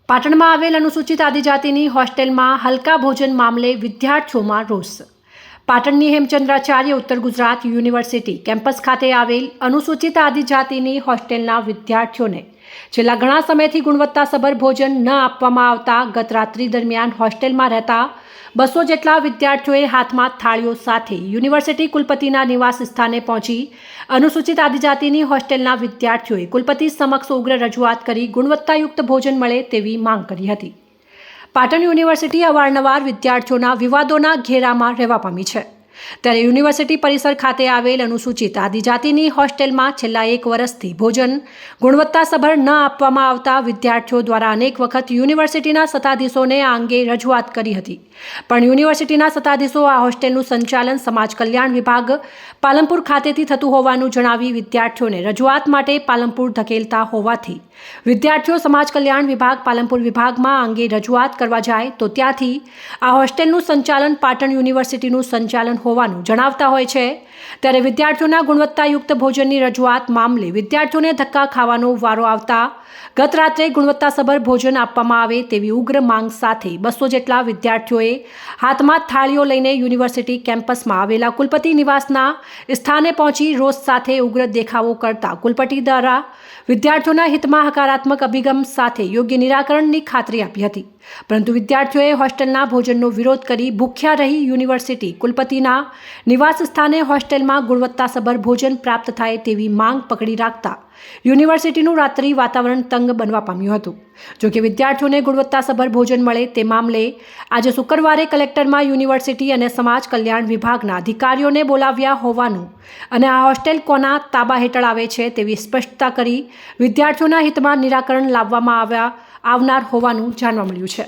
પાટણમાં આવેલ અનુસૂચિત આદિજાતિની હોસ્ટેલમાં હલકા ભોજન મામલે વિદ્યાર્થીઓમાં રોષ. પાટણની હેમચંદ્રાચાર્ય ઉત્તર ગુજરાત યુનિવર્સિટી કેમ્પસ ખાતે આવેલ અનુસૂચિત આદિજાતિની હોસ્ટેલના વિદ્યાર્થીઓને છેલ્લા ઘણા સમયથી ગુણવત્તાસભર ભોજન ન આપવામાં આવતા ગત રાત્રિ દરમિયાન હોસ્ટેલમાં રહેતા 200 જેટલા વિદ્યાર્થીઓએ હાથમાં થાળીઓ સાથે યુનિવર્સિટી કુલપતિના નિવાસ સ્થાને પહોંચી અનુસૂચિત આદિજાતિની હોસ્ટેલના વિદ્યાર્થીઓએ કુલપતિ સમક્ષ ઉગ્ર રજૂઆત કરી ગુણવત્તાયુક્ત ભોજન મળે તેવી માંગ કરી હતી. પાટણ યુનિવર્સિટી અવારનવાર વિદ્યાર્થીઓના વિવાદોના ઘેરામાં રહેવા પામી છે, ત્યારે યુનિવર્સિટી પરિસર ખાતે આવેલ અનુસૂચિત આદિજાતિની હોસ્ટેલમાં છેલ્લા 1 વર્ષથી ભોજન ગુણવત્તાસભર ન આપવામાં આવતા વિદ્યાર્થીઓ દ્વારા અનેક વખત યુનિવર્સિટીના સત્તાધીશોને આ અંગે રજૂઆત કરી હતી, પણ યુનિવર્સિટીના સત્તાધીશો આ હોસ્ટેલનું સંચાલન સમાજ કલ્યાણ વિભાગ પાલનપુર ખાતેથી થતું હોવાનું જણાવી વિદ્યાર્થીઓને રજૂઆત માટે પાલનપુર ધકેલતા હોવાથી વિદ્યાર્થીઓ સમાજ કલ્યાણ વિભાગ પાલનપુર વિભાગમાં આ અંગે રજૂઆત કરવા જાય તો ત્યાંથી આ હોસ્ટેલનું સંચાલન પાટણ યુનિવર્સિટીનું સંચાલન હોવાનું જણાવતા હોય છે. ત્યારે વિદ્યાર્થીઓના ગુણવત્તાયુક્ત ભોજનની રજૂઆત મામલે વિદ્યાર્થીઓને ધક્કા ખાવાનો વારો આવતા ગત રાત્રે ગુણવત્તાસભર ભોજન આપવામાં આવે તેવી ઉગ્ર માંગ સાથે 200 જેટલા વિદ્યાર્થીઓએ હાથમાં થાળીઓ લઈને યુનિવર્સિટી કેમ્પસમાં આવેલા કુલપતિ નિવાસના સ્થાને પહોંચી રોષ સાથે ઉગ્ર દેખાવો કરતા કુલપતિ દ્વારા વિદ્યાર્થીઓના હિતમાં હકારાત્મક અભિગમ સાથે યોગ્ય નિરાકરણની ખાતરી આપી હતી, પરંતુ વિદ્યાર્થીઓએ હોસ્ટેલના ભોજનનો વિરોધ કરી ભૂખ્યા રહી યુનિવર્સિટી કુલપતિના નિવાસ સ્થાને હોસ્ટેલમાં ગુણવત્તાસભર ભોજન પ્રાપ્ત થાય તેવી માંગ પકડી રાખતા યુનિવર્સિટીનું રાત્રિ વાતાવરણ તંગ બનવા પામ્યું હતું. જોકે વિદ્યાર્થીઓને ગુણવત્તાસભર ભોજન મળે તે મામલે આજે શુક્રવારે કલેક્ટરમાં યુનિવર્સિટી અને સમાજ કલ્યાણ વિભાગના અધિકારીઓને બોલાવ્યા હોવાનું અને આ હોસ્ટેલ કોના તાબા હેઠળ આવે છે તેવી સ્પષ્ટતા કરી વિદ્યાર્થીઓના હિતમાં નિરાકરણ લાવવામાં આવનાર હોવાનું જાણવા મળ્યું છે.